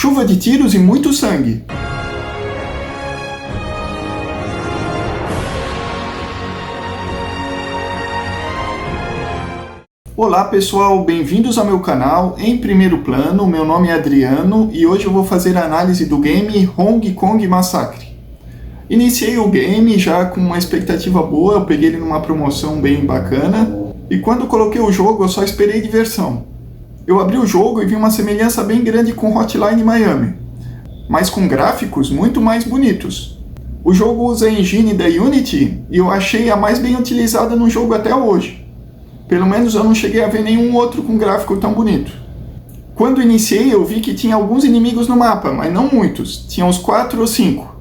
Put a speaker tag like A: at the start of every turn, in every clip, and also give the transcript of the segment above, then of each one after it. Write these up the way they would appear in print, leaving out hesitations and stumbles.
A: chuva de tiros e muito sangue. Olá pessoal, bem-vindos ao meu canal Em Primeiro Plano. Meu nome é Adriano e hoje eu vou fazer a análise do game Hong Kong Massacre. Iniciei o game já com uma expectativa boa, eu peguei ele numa promoção bem bacana e quando coloquei o jogo eu só esperei diversão. Eu abri o jogo e vi uma semelhança bem grande com Hotline Miami, mas com gráficos muito mais bonitos. O jogo usa a engine da Unity e eu achei a mais bem utilizada no jogo até hoje. Pelo menos eu não cheguei a ver nenhum outro com gráfico tão bonito. Quando iniciei eu vi que tinha alguns inimigos no mapa, mas não muitos. Tinha uns 4 ou 5.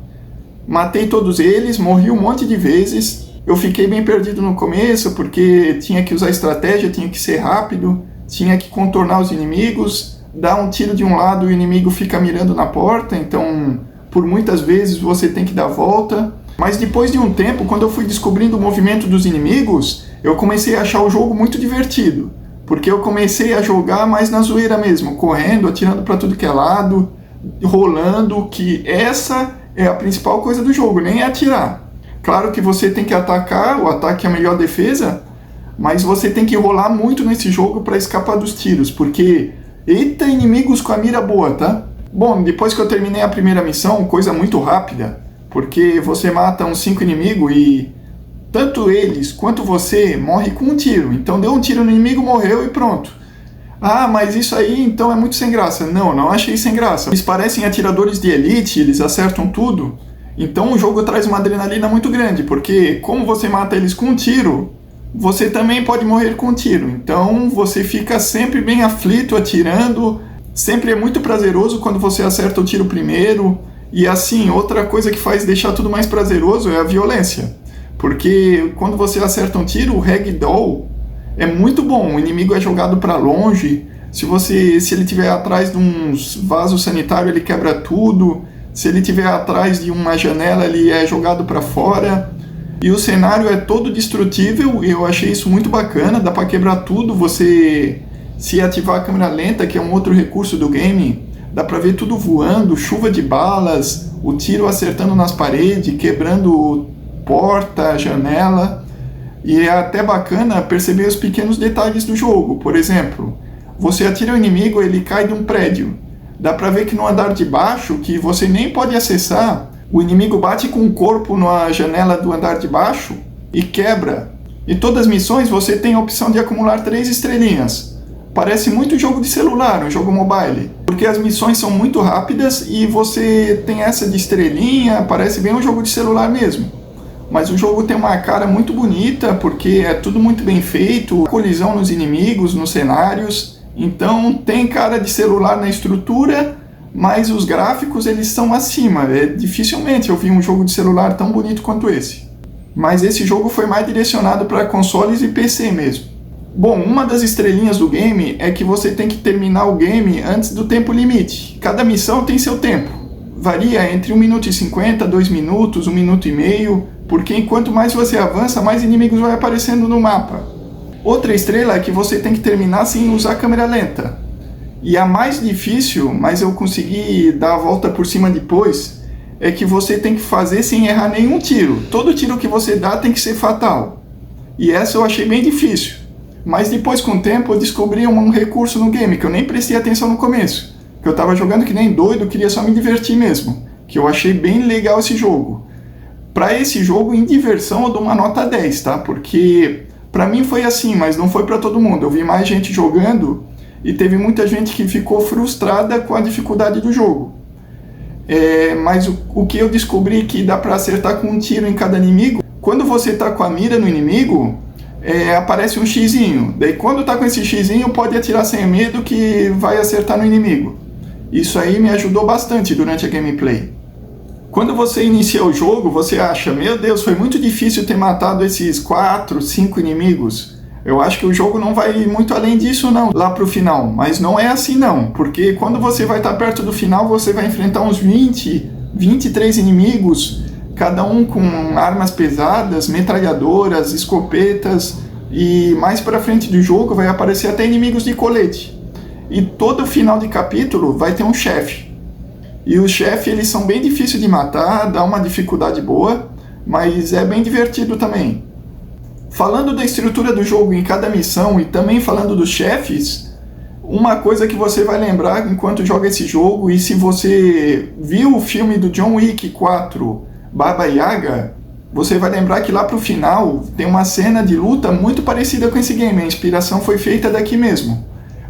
A: Matei todos eles, morri um monte de vezes. Eu fiquei bem perdido no começo porque tinha que usar estratégia, tinha que ser rápido, tinha que contornar os inimigos, dar um tiro de um lado e o inimigo fica mirando na porta, então por muitas vezes você tem que dar a volta. Mas depois de um tempo, quando eu fui descobrindo o movimento dos inimigos, eu comecei a achar o jogo muito divertido, porque eu comecei a jogar mais na zoeira mesmo, correndo, atirando para tudo que é lado, rolando, que essa é a principal coisa do jogo, nem é atirar. Claro que você tem que atacar, o ataque é a melhor defesa, mas você tem que rolar muito nesse jogo para escapar dos tiros, porque eita, inimigos com a mira boa, tá? Bom, depois que eu terminei a primeira missão, coisa muito rápida, porque você mata uns 5 inimigos e tanto eles quanto você morre com um tiro. Então deu um tiro no inimigo, morreu e pronto. Ah, mas isso aí então é muito sem graça. Não achei sem graça. Eles parecem atiradores de elite, eles acertam tudo. Então o jogo traz uma adrenalina muito grande, porque como você mata eles com um tiro, você também pode morrer com um tiro. Então você fica sempre bem aflito atirando. Sempre é muito prazeroso quando você acerta o tiro primeiro. E assim, outra coisa que faz deixar tudo mais prazeroso é a violência. Porque quando você acerta um tiro, o ragdoll é muito bom. O inimigo é jogado para longe. Se ele estiver atrás de uns vasos sanitários, ele quebra tudo. Se ele estiver atrás de uma janela, ele é jogado para fora. E o cenário é todo destrutível. Eu achei isso muito bacana. Dá para quebrar tudo. Você, se ativar a câmera lenta, que é um outro recurso do game, dá para ver tudo voando, chuva de balas, o tiro acertando nas paredes, quebrando porta, janela, e é até bacana perceber os pequenos detalhes do jogo. Por exemplo, você atira o inimigo, ele cai de um prédio. Dá pra ver que no andar de baixo, que você nem pode acessar, o inimigo bate com o corpo na janela do andar de baixo e quebra. Em todas as missões você tem a opção de acumular 3 estrelinhas. Parece muito jogo de celular, um jogo mobile, porque as missões são muito rápidas e você tem essa de estrelinha, parece bem um jogo de celular mesmo. Mas o jogo tem uma cara muito bonita, porque é tudo muito bem feito, colisão nos inimigos, nos cenários. Então tem cara de celular na estrutura, mas os gráficos eles são acima. Dificilmente eu vi um jogo de celular tão bonito quanto esse. Mas esse jogo foi mais direcionado para consoles e PC mesmo. Bom, uma das estrelinhas do game é que você tem que terminar o game antes do tempo limite. Cada missão tem seu tempo. Varia entre 1 minuto e 50, 2 minutos, 1 minuto e meio, porque enquanto mais você avança, mais inimigos vai aparecendo no mapa. Outra estrela é que você tem que terminar sem usar câmera lenta. E a mais difícil, mas eu consegui dar a volta por cima depois, é que você tem que fazer sem errar nenhum tiro. Todo tiro que você dá tem que ser fatal. E essa eu achei bem difícil. Mas depois, com o tempo, eu descobri um recurso no game que eu nem prestei atenção no começo. Que eu estava jogando que nem doido, queria só me divertir mesmo. Que eu achei bem legal esse jogo. Para esse jogo, em diversão, eu dou uma nota 10, tá? Porque para mim foi assim, mas não foi para todo mundo. Eu vi mais gente jogando e teve muita gente que ficou frustrada com a dificuldade do jogo. Mas o que eu descobri que dá para acertar com um tiro em cada inimigo, quando você tá com a mira no inimigo, aparece um xizinho. Daí quando tá com esse xizinho, pode atirar sem medo que vai acertar no inimigo. Isso aí me ajudou bastante durante a gameplay. Quando você inicia o jogo, você acha, meu Deus, foi muito difícil ter matado esses 4, 5 inimigos. Eu acho que o jogo não vai muito além disso não, lá pro final. Mas não é assim não, porque quando você vai estar perto do final, você vai enfrentar uns 23 inimigos, cada um com armas pesadas, metralhadoras, escopetas, e mais pra frente do jogo vai aparecer até inimigos de colete. E todo final de capítulo vai ter um chefe. E os chefes, eles são bem difíceis de matar, dá uma dificuldade boa, mas é bem divertido também. Falando da estrutura do jogo em cada missão e também falando dos chefes, uma coisa que você vai lembrar enquanto joga esse jogo, e se você viu o filme do John Wick 4, Baba Yaga, você vai lembrar que lá pro final tem uma cena de luta muito parecida com esse game. A inspiração foi feita daqui mesmo.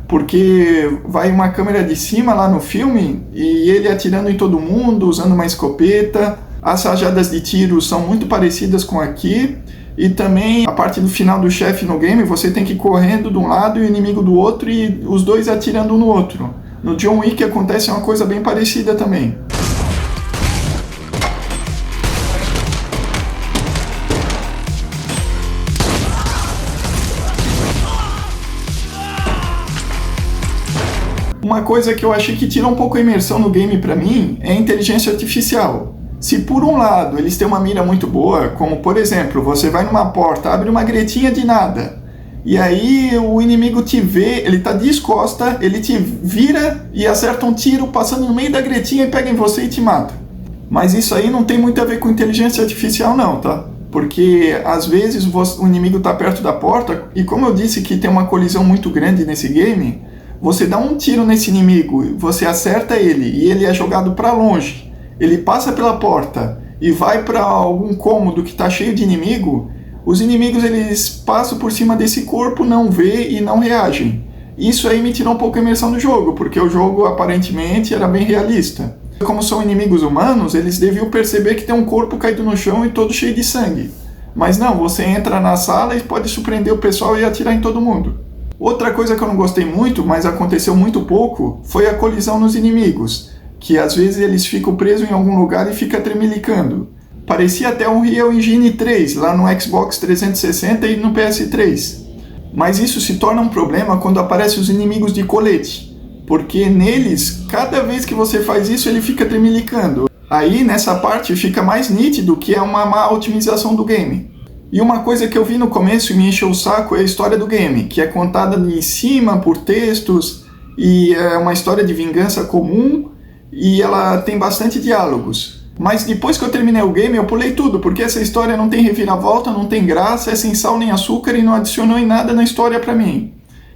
A: Porque vai uma câmera de cima lá no filme e ele atirando em todo mundo, usando uma escopeta. As rajadas de tiro são muito parecidas com aqui. E também a parte do final do chefe no game, você tem que ir correndo de um lado e o inimigo do outro e os dois atirando um no outro. No John Wick acontece uma coisa bem parecida também. Uma coisa que eu achei que tira um pouco a imersão no game pra mim é a inteligência artificial. Se por um lado eles têm uma mira muito boa, como por exemplo, você vai numa porta, abre uma gretinha de nada, e aí o inimigo te vê, ele tá descosta, ele te vira e acerta um tiro passando no meio da gretinha e pega em você e te mata. Mas isso aí não tem muito a ver com inteligência artificial não, tá? Porque às vezes o inimigo tá perto da porta, e como eu disse que tem uma colisão muito grande nesse game, você dá um tiro nesse inimigo, você acerta ele e ele é jogado para longe, ele passa pela porta e vai para algum cômodo que está cheio de inimigo, os inimigos eles passam por cima desse corpo, não vê e não reagem. Isso aí me tirou um pouco a imersão do jogo, porque o jogo aparentemente era bem realista. Como são inimigos humanos, eles deviam perceber que tem um corpo caído no chão e todo cheio de sangue. Mas não, você entra na sala e pode surpreender o pessoal e atirar em todo mundo. Outra coisa que eu não gostei muito, mas aconteceu muito pouco, foi a colisão nos inimigos, que às vezes eles ficam presos em algum lugar e ficam tremelicando. Parecia até um Unreal Engine 3, lá no Xbox 360 e no PS3. Mas isso se torna um problema quando aparecem os inimigos de colete, porque neles, cada vez que você faz isso, ele fica tremelicando. Aí, nessa parte, fica mais nítido que é uma má otimização do game. E uma coisa que eu vi no começo e me encheu o saco é a história do game, que é contada em cima por textos, e é uma história de vingança comum, e ela tem bastante diálogos. Mas depois que eu terminei o game, eu pulei tudo, porque essa história não tem reviravolta, não tem graça, é sem sal nem açúcar e não adicionou em nada na história pra mim.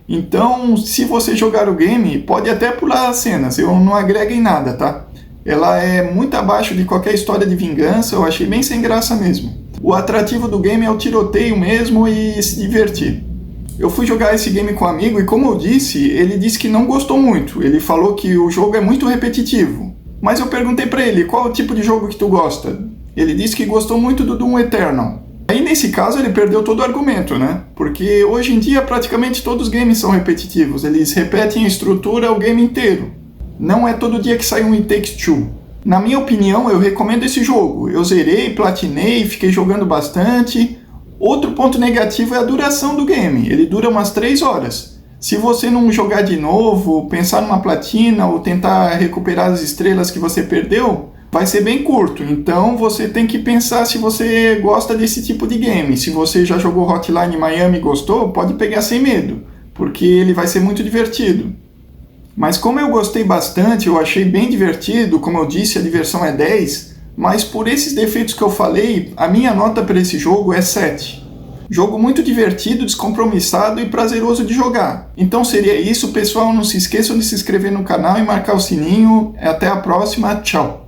A: Então, se você jogar o game, pode até pular as cenas, eu não agrego em nada, tá? Ela é muito abaixo de qualquer história de vingança, eu achei bem sem graça mesmo. O atrativo do game é o tiroteio mesmo e se divertir. Eu fui jogar esse game com um amigo e, como eu disse, ele disse que não gostou muito. Ele falou que o jogo é muito repetitivo. Mas eu perguntei pra ele, qual é o tipo de jogo que tu gosta? Ele disse que gostou muito do Doom Eternal. Aí nesse caso ele perdeu todo o argumento, né? Porque hoje em dia praticamente todos os games são repetitivos. Eles repetem a estrutura o game inteiro. Não é todo dia que sai um It Takes Two. Na minha opinião, eu recomendo esse jogo. Eu zerei, platinei, fiquei jogando bastante. Outro ponto negativo é a duração do game. Ele dura umas 3 horas. Se você não jogar de novo, pensar numa platina ou tentar recuperar as estrelas que você perdeu, vai ser bem curto. Então você tem que pensar se você gosta desse tipo de game. Se você já jogou Hotline Miami e gostou, pode pegar sem medo, porque ele vai ser muito divertido. Mas como eu gostei bastante, eu achei bem divertido, como eu disse, a diversão é 10, mas por esses defeitos que eu falei, a minha nota para esse jogo é 7. Jogo muito divertido, descompromissado e prazeroso de jogar. Então seria isso, pessoal. Não se esqueçam de se inscrever no canal e marcar o sininho. Até a próxima. Tchau!